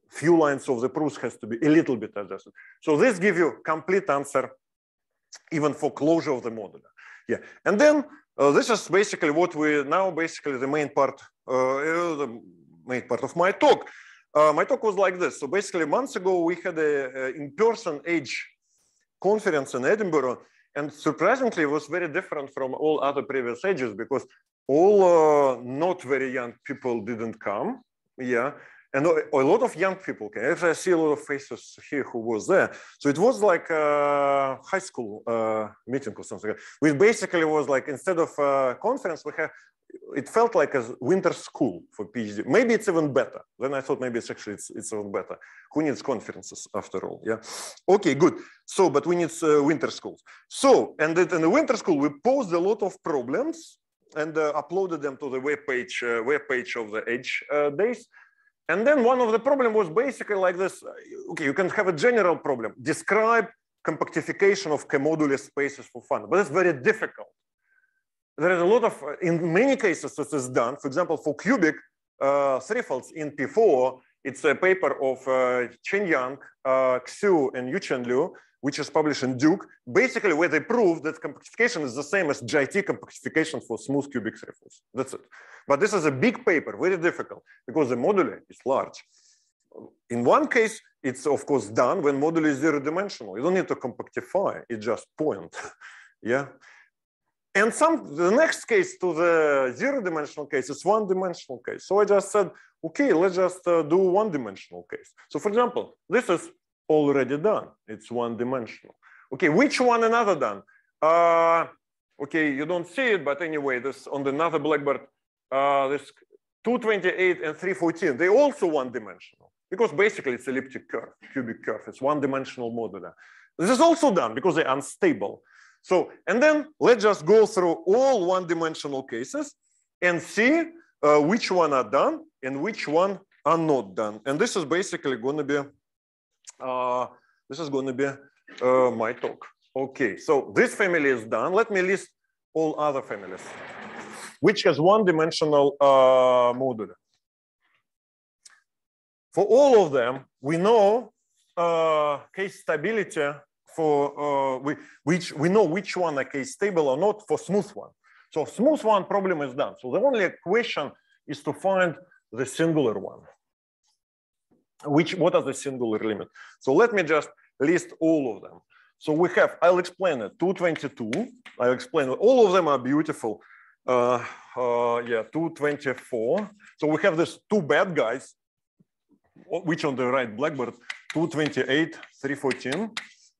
B: few lines of the proof has to be a little bit adjusted. So this gives you complete answer even for closure of the modular. Yeah, and then this is basically what we now basically the main part of my talk. My talk was like this. So basically months ago we had a in-person age conference in Edinburgh, and surprisingly it was very different from all other previous ages because all not very young people didn't come. Yeah. And a lot of young people came. Actually, I see a lot of faces here who was there. So it was like a high school meeting or something. We basically was like, instead of a conference, it felt like a winter school for PhD. Maybe it's even better. Then I thought maybe it's even better. Who needs conferences after all? Yeah. Okay, good. So, but we need winter schools. So, and in the winter school, we posed a lot of problems and uploaded them to the web page of the Edge days. And then one of the problems was basically like this. Okay, you can have a general problem. Describe compactification of K-moduli spaces for Fano, but it's very difficult. There is a lot of, in many cases this is done. For example, for cubic threefolds in P4, it's a paper of Chen Yang, Xu, and Yuchen Liu, which is published in Duke, basically where they prove that compactification is the same as GIT compactification for smooth cubic threefolds. That's it. But this is a big paper, very difficult, because the moduli is large. In one case, it's of course done when moduli is zero-dimensional. You don't need to compactify, it's just point. Yeah. And the next case to the zero-dimensional case is one-dimensional case. So I just said, okay, let's just do one-dimensional case. So for example, this is already done. It's one-dimensional. Okay, which one another done? Okay, you don't see it, but anyway, this on another blackboard, this 228 and 314, they also one-dimensional because basically it's elliptic curve, cubic curve. It's one-dimensional modular. This is also done because they're unstable. So, and then let's just go through all one-dimensional cases and see which one are done and which one are not done. And this is basically going to be my talk. Okay, so this family is done. Let me list all other families, which has one-dimensional modular. For all of them, we know case stability for which we know which one are case stable or not for smooth one. So smooth one problem is done. So the only question is to find the singular one. What are the singular limit? So let me just list all of them. So we have, I'll explain it, 222. I'll explain it. All of them are beautiful. Yeah, 224. So we have these two bad guys, which on the right blackboard, 228, 314.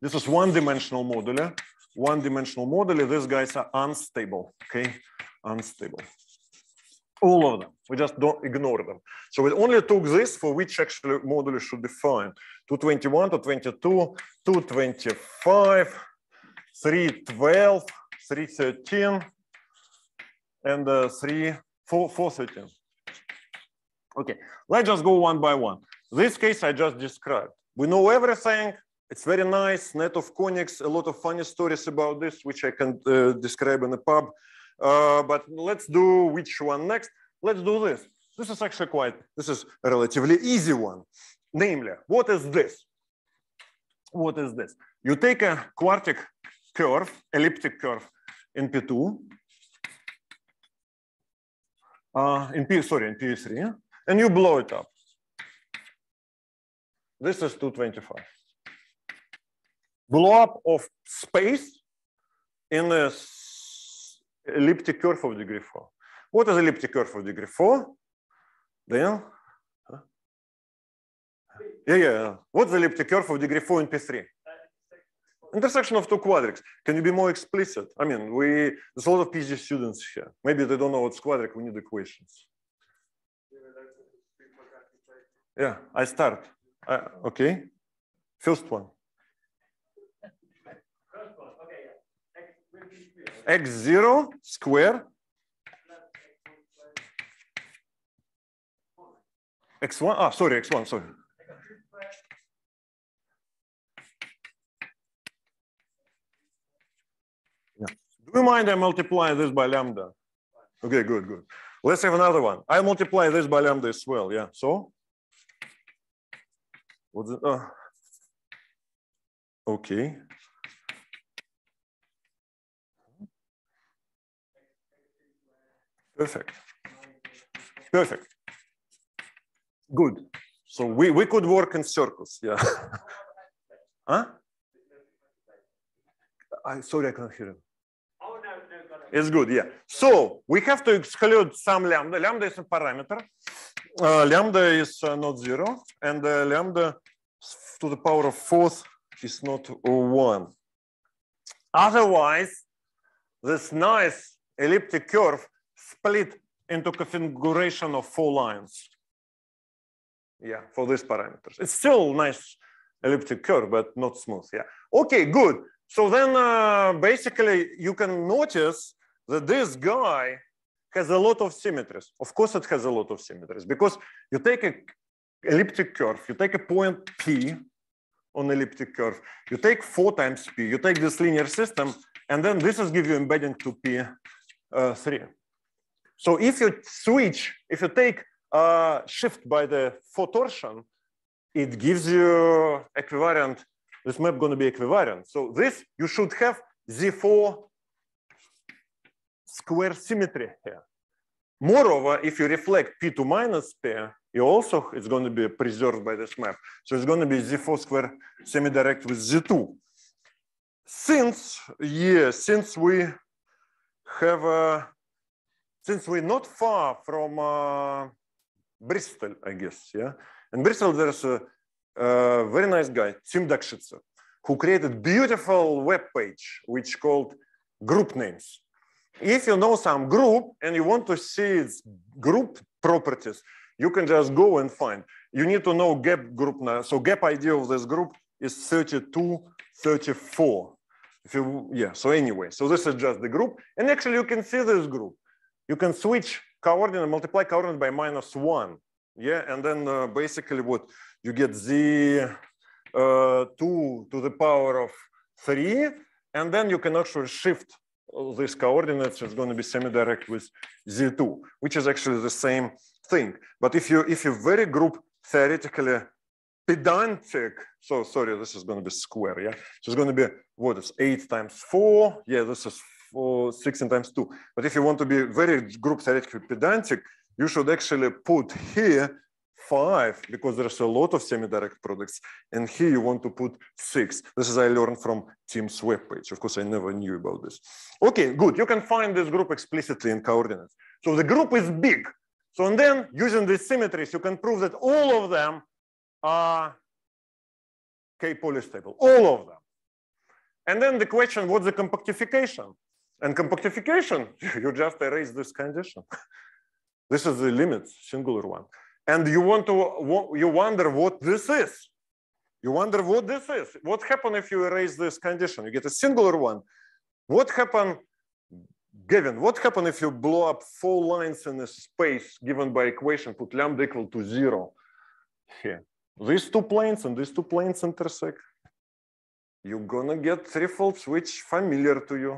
B: This is one-dimensional modular. One-dimensional modular, these guys are unstable, okay? Unstable. All of them, we just don't ignore them. So we only took this for which actually modular should be found. 221, 222, 225, 312, 313, and 413. Okay, let's just go one by one. This case I just described. We know everything. It's very nice, net of conics, a lot of funny stories about this, which I can describe in the pub. But let's do which one next. Let's do this. This is actually this is a relatively easy one. Namely, what is this? What is this? You take a quartic curve, elliptic curve in P2, in P3, and you blow it up. This is 225. Blow up of space in a elliptic curve of degree 4. What is elliptic curve of degree 4? Daniel? Huh? Yeah. What's the elliptic curve of degree 4 in P3? Intersection of two quadrics. Can you be more explicit? I mean, there's a lot of PhD students here. Maybe they don't know what's quadric. We need equations. Yeah, I start. Okay. First one. X0 square. X1. Sorry, X1. Sorry. Yeah. Do you mind I multiply this by lambda? Okay, good. Let's have another one. I multiply this by lambda as well. Yeah. So. What's it? Okay. Perfect. Good. So we could work in circles. Yeah. Huh? Sorry, I can't hear him.
C: Oh, no, got it.
B: It's good, yeah. So we have to exclude some lambda. Lambda is a parameter. Lambda is not 0, and lambda to the power of 4th is not 1. Otherwise, this nice elliptic curve split into configuration of 4 lines. Yeah, for these parameters. It's still nice elliptic curve, but not smooth. Yeah. Okay, good. So then basically you can notice that this guy has a lot of symmetries. Of course it has a lot of symmetries because you take an elliptic curve, you take a point P on elliptic curve, you take 4 times P, you take this linear system, and then this is give you embedding to P3. So if you switch, if you take shift by the 4 torsion, it gives you equivariant. This map going to be equivariant. So this you should have Z4 square symmetry here. Moreover, if you reflect P2 minus P, you also it's going to be preserved by this map. So it's going to be Z4 square semi-direct with Z2. Since we have since we're not far from Bristol, I guess, yeah. In Bristol, there's a very nice guy, Tim Dakshitsa, who created beautiful web page which called group names. If you know some group and you want to see its group properties, you can just go and find. You need to know gap group now. So gap ID of this group is 32, 34. So anyway, so this is just the group. And actually you can see this group. You can switch coordinate, multiply coordinate by -1. Yeah, and then basically what you get Z2 to the power of 3, and then you can actually shift these coordinates. It's going to be semi-direct with Z2, which is actually the same thing. But if you very group theoretically pedantic, so sorry, this is going to be square, yeah. So it's going to be what is 8 times 4, yeah, this is 16 times 2. But if you want to be very group theoretically pedantic, you should actually put here 5 because there's a lot of semi-direct products, and here you want to put 6. This is I learned from Tim's webpage. Of course, I never knew about this. Okay, good. You can find this group explicitly in coordinates. So the group is big. So and then using these symmetries, you can prove that all of them are K-polystable, all of them. And then the question, what's the compactification? And compactification, you just erase this condition. This is the limit, singular one. And you wonder what this is. You wonder what this is. What happens if you erase this condition? You get a singular one. What happens if you blow up 4 lines in a space given by equation, put lambda equal to 0 here? These 2 planes and these 2 planes intersect. You're gonna get threefolds which familiar to you.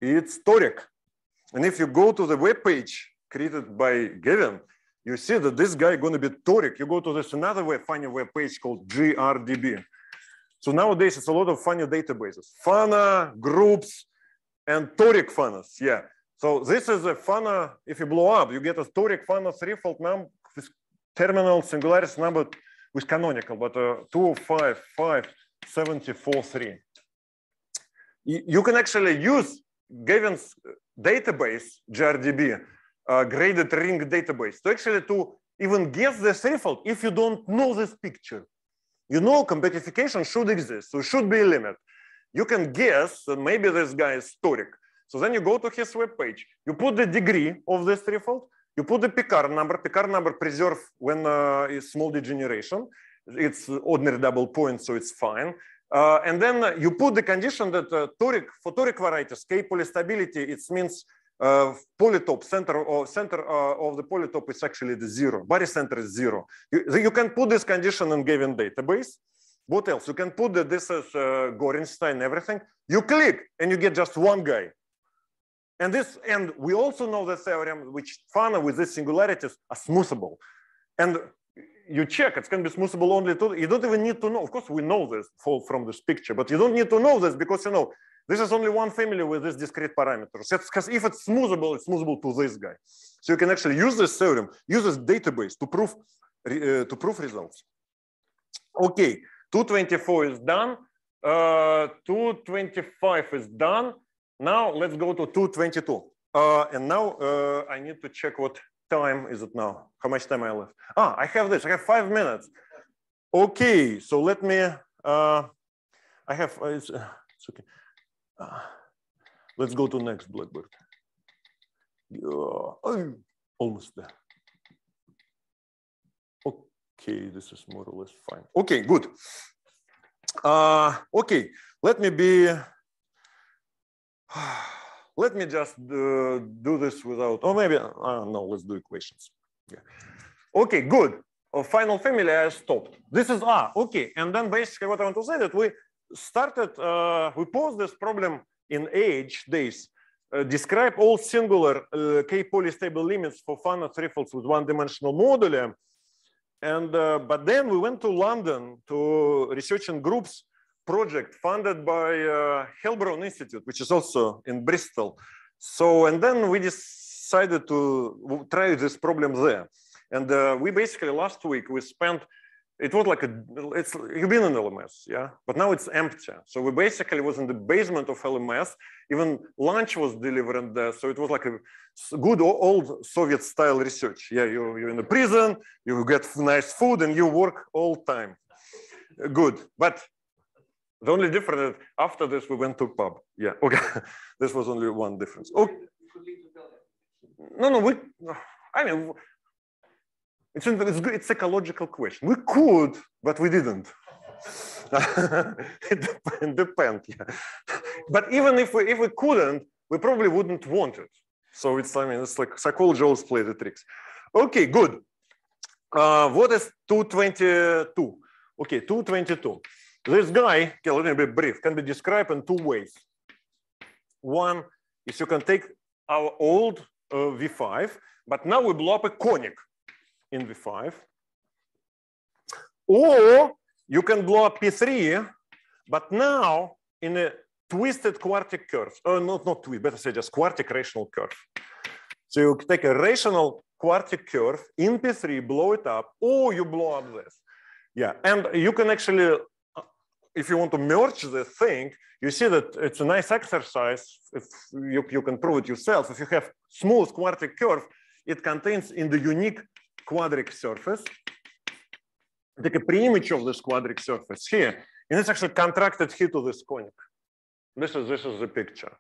B: It's toric. And if you go to the web page created by Gavin, you see that this guy is going to be toric. You go to this another funny web page called GRDB. So nowadays it's a lot of funny databases. Fano, groups, and toric Fanos. Yeah. So this is a Fano. If you blow up, you get a toric Fano threefold number with terminal singularity number with canonical, but 2, 5, 5, 74.3. You can actually use Gavin's database, GRDB, graded ring database, to actually to even guess the threefold if you don't know this picture. You know compactification should exist, so should be a limit. You can guess that maybe this guy is storic. So then you go to his web page, you put the degree of this threefold, you put the Picard number preserve when it's small degeneration. It's ordinary double point, so it's fine. And then you put the condition that for toric varieties, K polystability, it means polytope, center of the polytope is actually the 0. Body center is 0. You can put this condition in given database. What else? You can put that this is Gorenstein, everything. You click and you get just one guy. And we also know the theorem which Fano with these singularities are smoothable. And you check, it can be smoothable only to, you don't even need to know. Of course, we know this from this picture, but you don't need to know this because, you know, this is only one family with these discrete parameters. Because if it's smoothable to this guy. So you can actually use this theorem, use this database to prove results. Okay, 224 is done. 225 is done. Now let's go to 222. And now I need to check what time is it now? How much time I left? I have this. I have 5 minutes. Okay, so let me. I have. It's okay. Let's go to next Blackbird. Almost there. Okay, this is more or less fine. Okay, good. Okay, let me just do this without, or maybe, no, let's do equations. Yeah. Okay, good. Final family, I stopped. This is okay. And then basically what I want to say that we started, we posed this problem in days, describe all singular K polystable limits for Fano threefolds with one-dimensional moduli. And, but then we went to London to research in groups project funded by Hellbrown Institute, which is also in Bristol. So, and then we decided to try this problem there. And we basically last week we spent, it was like you've been in LMS, yeah, but now it's empty. So we basically was in the basement of LMS. Even lunch was delivered there. So it was like a good old Soviet style research. Yeah, you're in a prison, you get nice food and you work all time. Good, but the only difference is after this we went to pub. Yeah, okay. This was only one difference. Okay. No, I mean, it's a psychological question. We could, but we didn't. It depends. Yeah. But even if we couldn't, we probably wouldn't want it. So it's, I mean, it's like psychology always play the tricks. Okay, good. What is 222? Okay, 222. This guy, okay, let me be brief, can be described in two ways. One is you can take our old V5, but now we blow up a conic in V5. Or you can blow up P3, but now in a twisted quartic curve. Not twist, better say just quartic rational curve. So you take a rational quartic curve in P3, blow it up, or you blow up this. Yeah, and you can actually, if you want to merge the thing, you see that it's a nice exercise. If you can prove it yourself. If you have smooth quartic curve, it contains in the unique quadric surface. Take a pre-image of this quadric surface here, and it's actually contracted here to this conic. This is the picture.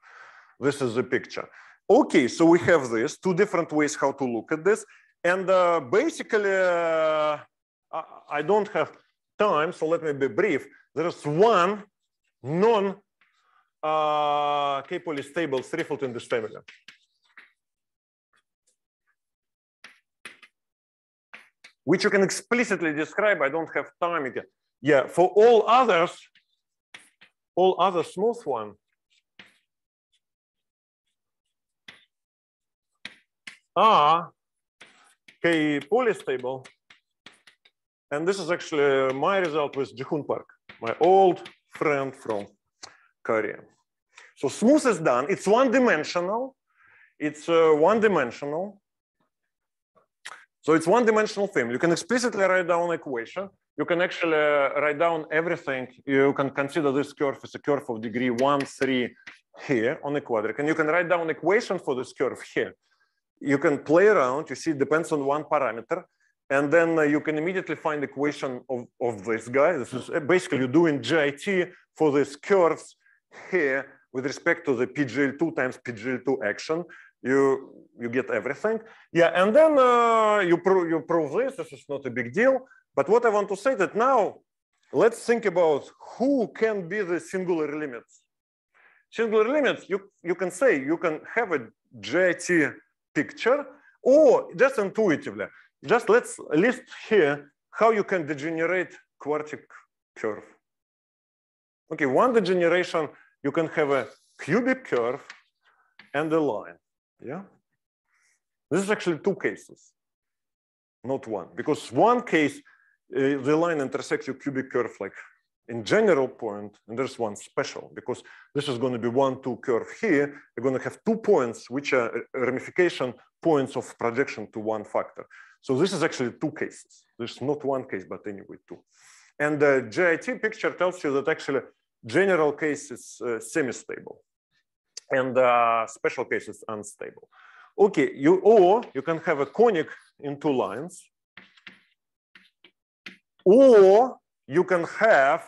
B: This is the picture. Okay, so we have this two different ways how to look at this, and basically I don't have time, so let me be brief. There is one non-K polystable threefold in this family. Which you can explicitly describe. I don't have time again. Yeah, for all other smooth one, are K polystable. And this is actually my result with Jihun Park, my old friend from Korea. So smooth is done. It's one-dimensional. It's one-dimensional. So it's one-dimensional family. You can explicitly write down an equation. you can actually write down everything. You can consider this curve as a curve of degree 1, 3 here on a quadric. And you can write down equation for this curve here. You can play around. You see, it depends on one parameter. And then you can immediately find the equation of this guy. This is basically you're doing GIT for these curves here with respect to the PGL2 times PGL2 action. You get everything. Yeah, and then you prove this. This is not a big deal. But what I want to say that now, let's think about who can be the singular limits. Singular limits, you can say you can have a GIT picture, or just intuitively, just let's list here how you can degenerate quartic curve. Okay, one degeneration, you can have a cubic curve and a line. Yeah, this is actually two cases, not one, because one case the line intersects your cubic curve like in general point, and there's one special because this is going to be 1, 2 curve here. You're going to have 2 points which are ramification points of projection to one factor. So this is actually 2 cases. There's not one case, but anyway 2. And the GIT picture tells you that actually general case is semi-stable, and special case is unstable. Okay, you can have a conic in 2 lines, or you can have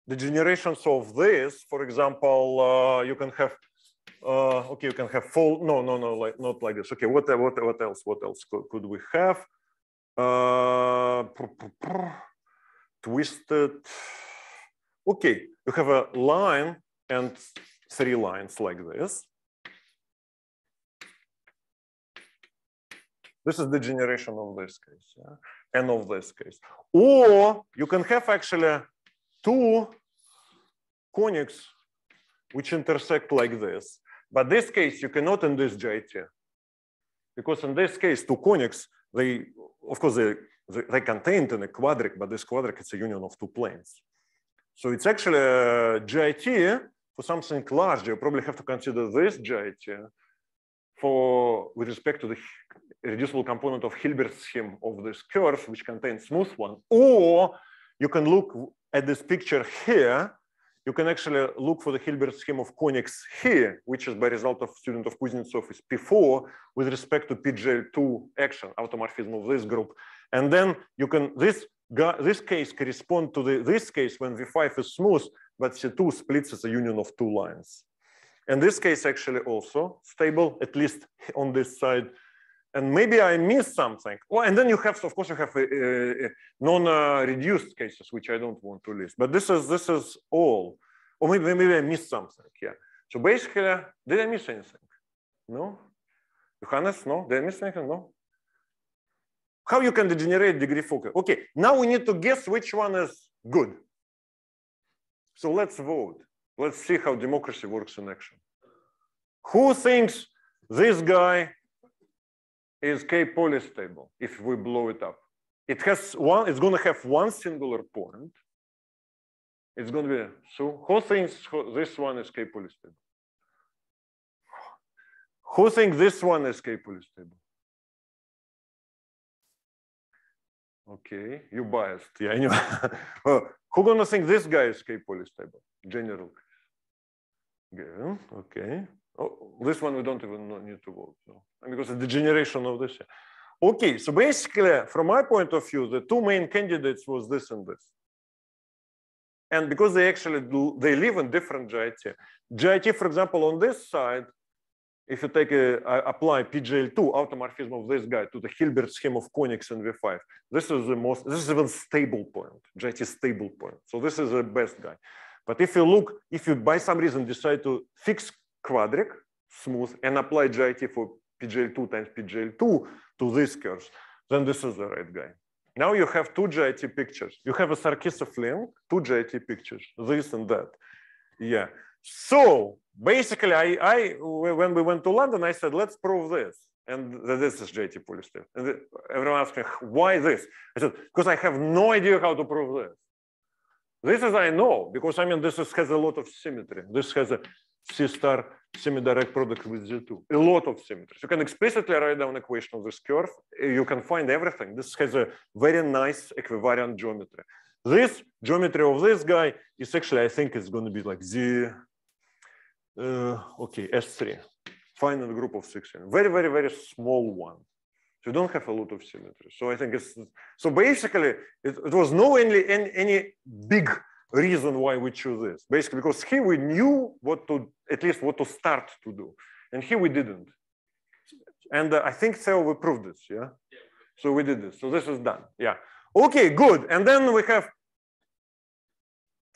B: the generations of this. For example, you can have okay, you can have full. No, like, not like this. Okay, what else? What else could we have? Twisted. Okay, you have a line and 3 lines like this. This is the generation of this case, yeah? And of this case. Or you can have actually 2 conics which intersect like this. But this case, you cannot in this GIT. Because in this case, 2 conics, they, of course, they contained in a quadric, but this quadric is a union of 2 planes. So it's actually a GIT for something large. You probably have to consider this GIT with respect to the reducible component of Hilbert scheme of this curve, which contains smooth one. Or you can look at this picture here. You can actually look for the Hilbert scheme of conics here, which is by result of student of Kuznetsov is P4 with respect to PGL2 action, automorphism of this group. And then you can, this case correspond to this case when V5 is smooth, but C2 splits as a union of 2 lines. And this case actually also stable, at least on this side. And maybe I missed something. Well, and then you have, of course, you have non-reduced cases, which I don't want to list. But this is all. Or maybe I missed something. Yeah. So basically, did I miss anything? No. Johannes, no. Did I miss anything? No. How you can degenerate degree focus? Okay. Now we need to guess which one is good. So let's vote. Let's see how democracy works in action. Who thinks this guy is K-polystable if we blow it up? It has one, it's going to have one singular point. It's going to be, so who thinks this one is K-polystable? Who thinks this one is K-polystable? Okay, you biased. Yeah, anyway. Who gonna think this guy is K-polystable? General. Yeah, okay. Oh, this one we don't even need to vote, no. Because of the generation of this. Okay, so basically, from my point of view, the 2 main candidates was this and this. And because they actually they live in different GIT. GIT, for example, on this side, if you take apply PGL2 automorphism of this guy to the Hilbert scheme of conics in V5, this is even stable point, GIT stable point. So this is the best guy. But if you by some reason decide to fix quadric smooth and apply GIT for PGL2 times PGL2 to these curves, then this is the right guy. Now you have 2 GIT pictures. You have a Sarkisov link, 2 GIT pictures, this and that. Yeah. So basically, when we went to London, I said, let's prove this. And this is GIT polystable. And everyone asked me, why this? I said, because I have no idea how to prove this. This is I know, because I mean, this has a lot of symmetry. This has a C star semi-direct product with Z2, a lot of symmetries. You can explicitly write down equation of this curve. You can find everything. This has a very nice equivariant geometry. This geometry of this guy is actually, I think it's going to be like the, okay, S3, finite group of 16, very, very, very small one. So you don't have a lot of symmetry. So I think it's, so basically it was no any big reason why we choose this. Basically because here we knew what to, at least what to start to do. And here we didn't. And I think Theo, we proved this, yeah? So we did this, so this is done, yeah. Okay, good, and then we have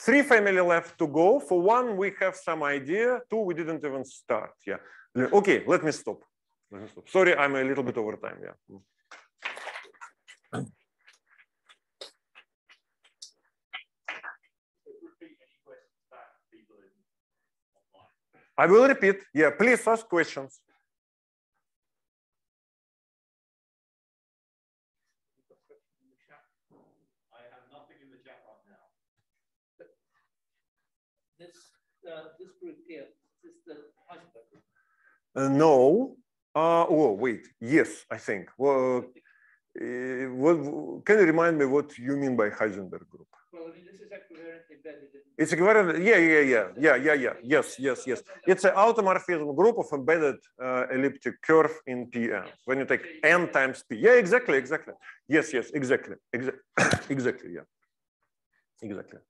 B: 3 family left to go. For 1, we have some idea. 2, we didn't even start, yeah. Okay, let me stop. Sorry, I'm a little bit over time, yeah. I will repeat, yeah, please ask questions.
D: I have nothing in the chat right now.
A: This group here, is this the Heisenberg group?
B: No. Oh, wait. Yes, I think. Well, can you remind me what you mean by Heisenberg group?
A: Well, I mean, this is equivariant embedded in.
B: It's equivalent. Yeah. Yes. It's an automorphism group of embedded elliptic curve in Pn. When you take n times p. Yeah, exactly. Yes, exactly. Exactly. Yeah. Exactly.